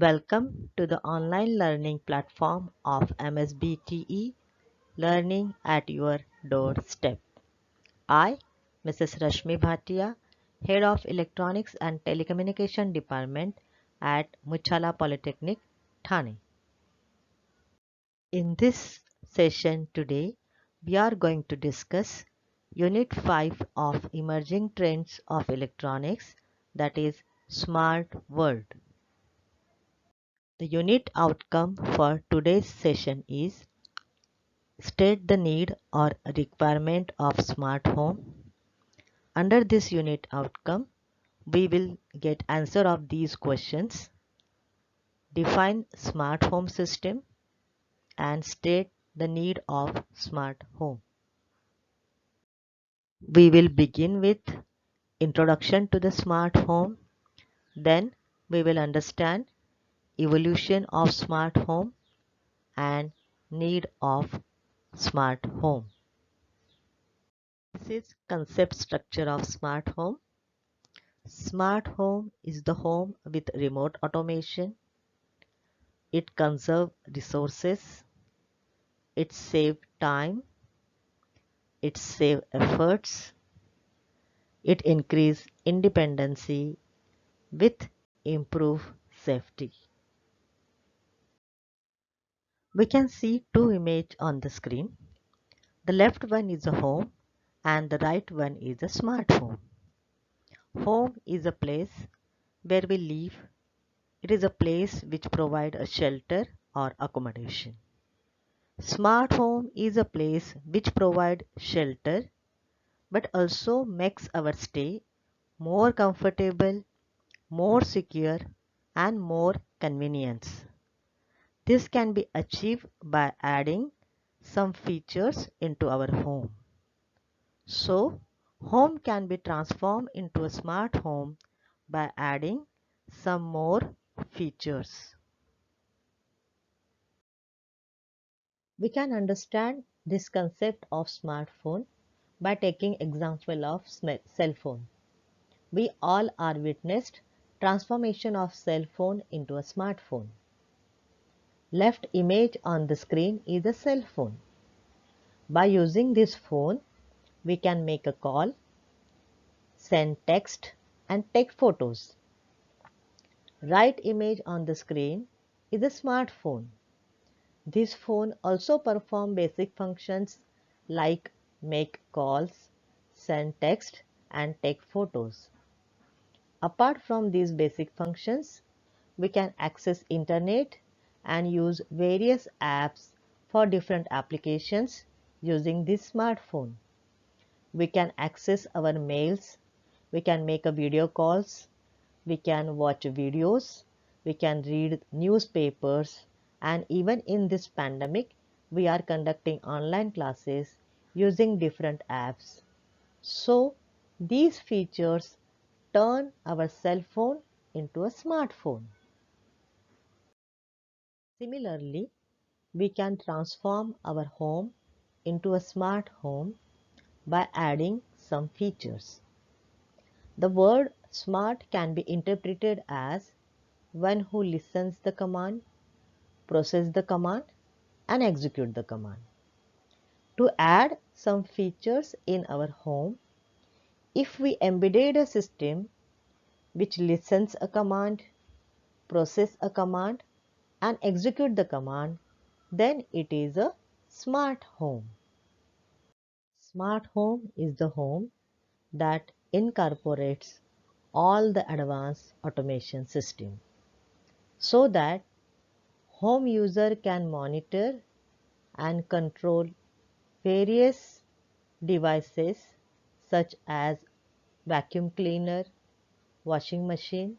Welcome to the online learning platform of MSBTE Learning at Your Doorstep. I, Mrs. Rashmi Bhatia, Head of Electronics and Telecommunication Department at Muchala Polytechnic, Thane. In this session today, we are going to discuss Unit 5 of Emerging Trends of Electronics, that is Smart World. The unit outcome for today's session is state the need or requirement of smart home. Under this unit outcome, we will get answer of these questions. Define smart home system and state the need of smart home. We will begin with introduction to the smart home. Then we will understand evolution of smart home and need of smart home. This is concept structure of smart home. Smart home is the home with remote automation. It conserves resources. It saves time. It saves efforts. It increases independency with improved safety. We can see two images on the screen. The left one is a home and the right one is a smart home. Home is a place where we live. It is a place which provides a shelter or accommodation. Smart home is a place which provides shelter but also makes our stay more comfortable, more secure and more convenient. This can be achieved by adding some features into our home. So, home can be transformed into a smart home by adding some more features. We can understand this concept of smartphone by taking example of cell phone. We all are witnessed transformation of cell phone into a smartphone. Left image on the screen is a cell phone. By using this phone, we can make a call, send text and take photos. Right image on the screen is a smartphone. This phone also performs basic functions like make calls, send text and take photos. Apart from these basic functions, we can access internet and use various apps for different applications using this smartphone. We can access our mails, we can make a video calls, we can watch videos, we can read newspapers, and even in this pandemic, we are conducting online classes using different apps. So, these features turn our cell phone into a smartphone. Similarly, we can transform our home into a smart home by adding some features. The word smart can be interpreted as one who listens the command, process the command and execute the command. To add some features in our home, if we embedded a system which listens a command, process a command and execute the command, then it is a smart home. Smart home is the home that incorporates all the advanced automation system so that home user can monitor and control various devices such as vacuum cleaner, washing machine,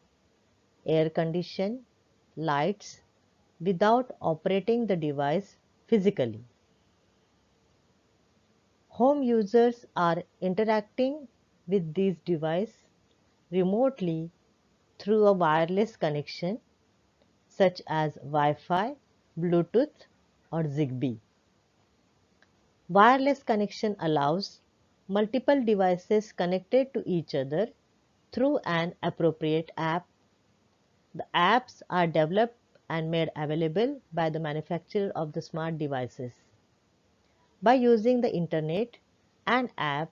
air condition, lights without operating the device physically. Home users are interacting with these devices remotely through a wireless connection such as Wi-Fi, Bluetooth or Zigbee. Wireless connection allows multiple devices connected to each other through an appropriate app. The apps are developed and made available by the manufacturer of the smart devices. By using the internet and app,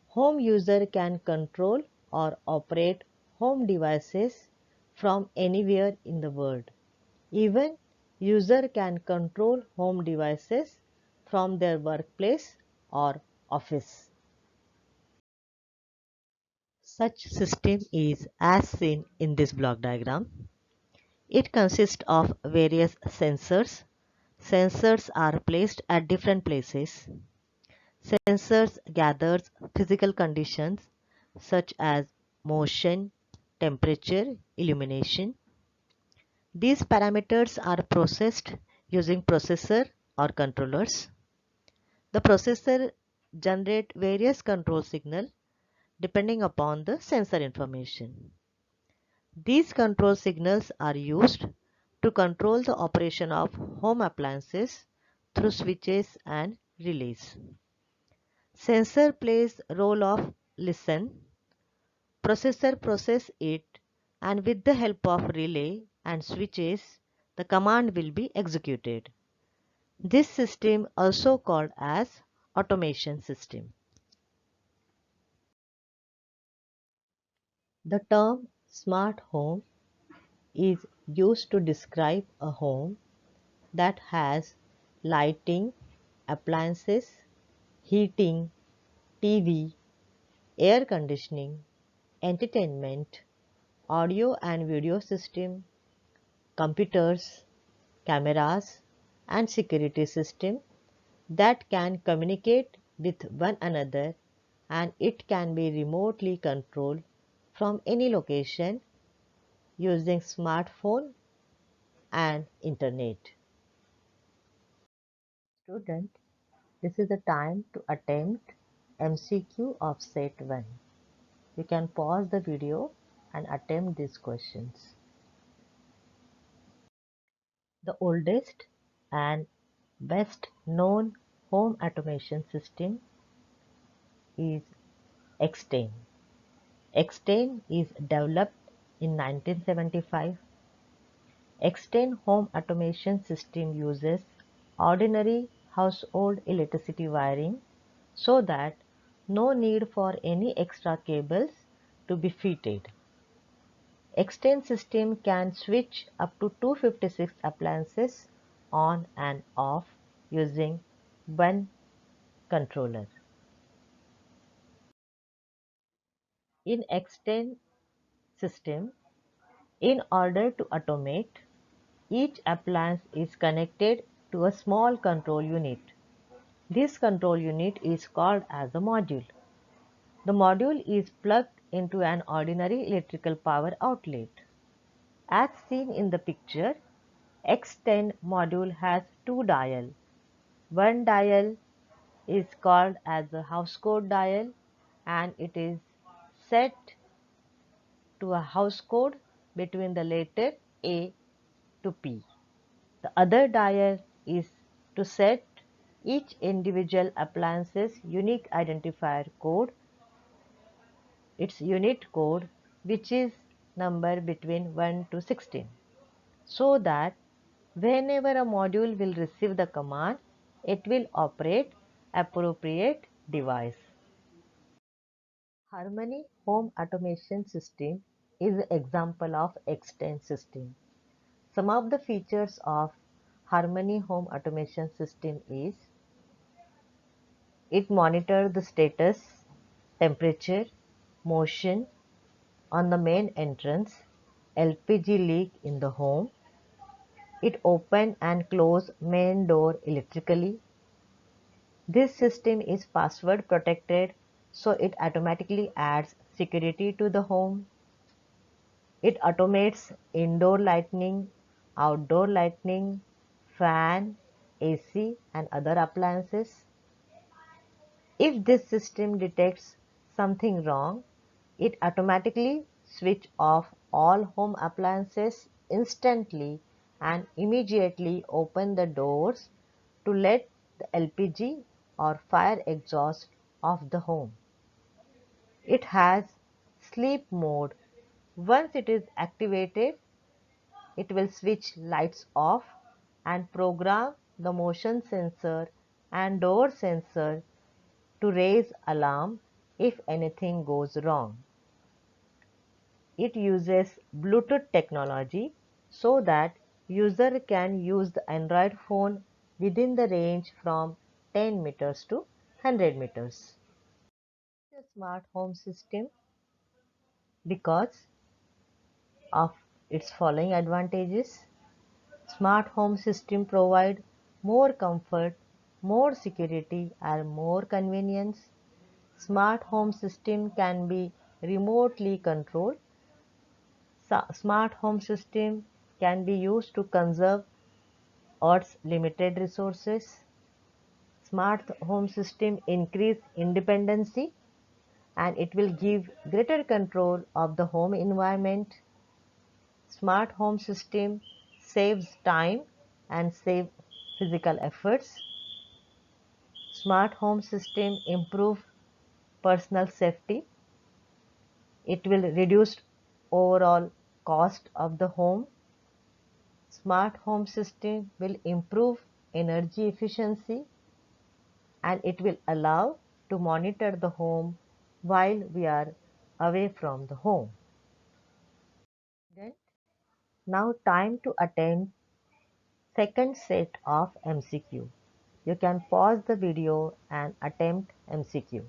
home user can control or operate home devices from anywhere in the world. Even user can control home devices from their workplace or office. Such system is as seen in this block diagram. It consists of various sensors. Sensors are placed at different places. Sensors gathers physical conditions such as motion, temperature, illumination. These parameters are processed using processor or controllers. The processor generates various control signals depending upon the sensor information. These control signals are used to control the operation of home appliances through switches and relays. Sensor plays role of listen, processor process it, and with the help of relay and switches, the command will be executed. This system also called as automation system. The term smart home is used to describe a home that has lighting, appliances, heating, TV, air conditioning, entertainment, audio and video system, computers, cameras, and security system that can communicate with one another, and it can be remotely controlled from any location using smartphone and internet. Student, this is the time to attempt MCQ of set 1. You can pause the video and attempt these questions. The oldest and best known home automation system is X10. X10 is developed in 1975. X10 home automation system uses ordinary household electricity wiring so that no need for any extra cables to be fitted. X10 system can switch up to 256 appliances on and off using one controller. In X10 system, in order to automate, each appliance is connected to a small control unit. This control unit is called as a module. The module is plugged into an ordinary electrical power outlet. As seen in the picture, X10 module has two dials. One dial is called as the house code dial, and it is set to a house code between the letter A to P. The other dial is to set each individual appliance's unique identifier code, its unit code, which is number between 1 to 16, so that whenever a module will receive the command, it will operate appropriate device. Harmony Home Automation System is an example of X10 system. Some of the features of Harmony Home Automation System is it monitors the status, temperature, motion on the main entrance, LPG leak in the home. It open and close main door electrically. This system is password protected, so it automatically adds security to the home. It automates indoor lighting, outdoor lighting, fan, AC and other appliances. If this system detects something wrong, it automatically switch off all home appliances instantly and immediately open the doors to let the LPG or fire exhaust of the home. It has sleep mode. Once it is activated, It will switch lights off and program the motion sensor and door sensor to raise alarm if anything goes wrong. It uses Bluetooth technology so that user can use the Android phone within the range from 10 meters to 100 meters. The smart home system because of its following advantages. Smart home system provide more comfort, more security and more convenience. Smart home system can be remotely controlled. Smart home system can be used to conserve Earth's limited resources. Smart home system increase independency and it will give greater control of the home environment. Smart home system saves time and save physical efforts. Smart home system improve personal safety. It will reduce overall cost of the home. Smart home system will improve energy efficiency and it will allow to monitor the home while we are away from the home. Then, now time to attempt second set of MCQ. You can pause the video and attempt MCQ.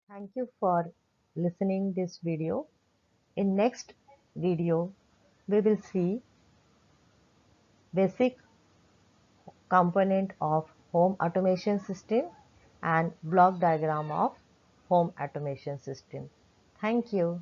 Thank you for listening this video. In next video, we will see basic component of home automation system and block diagram of home automation system. Thank you.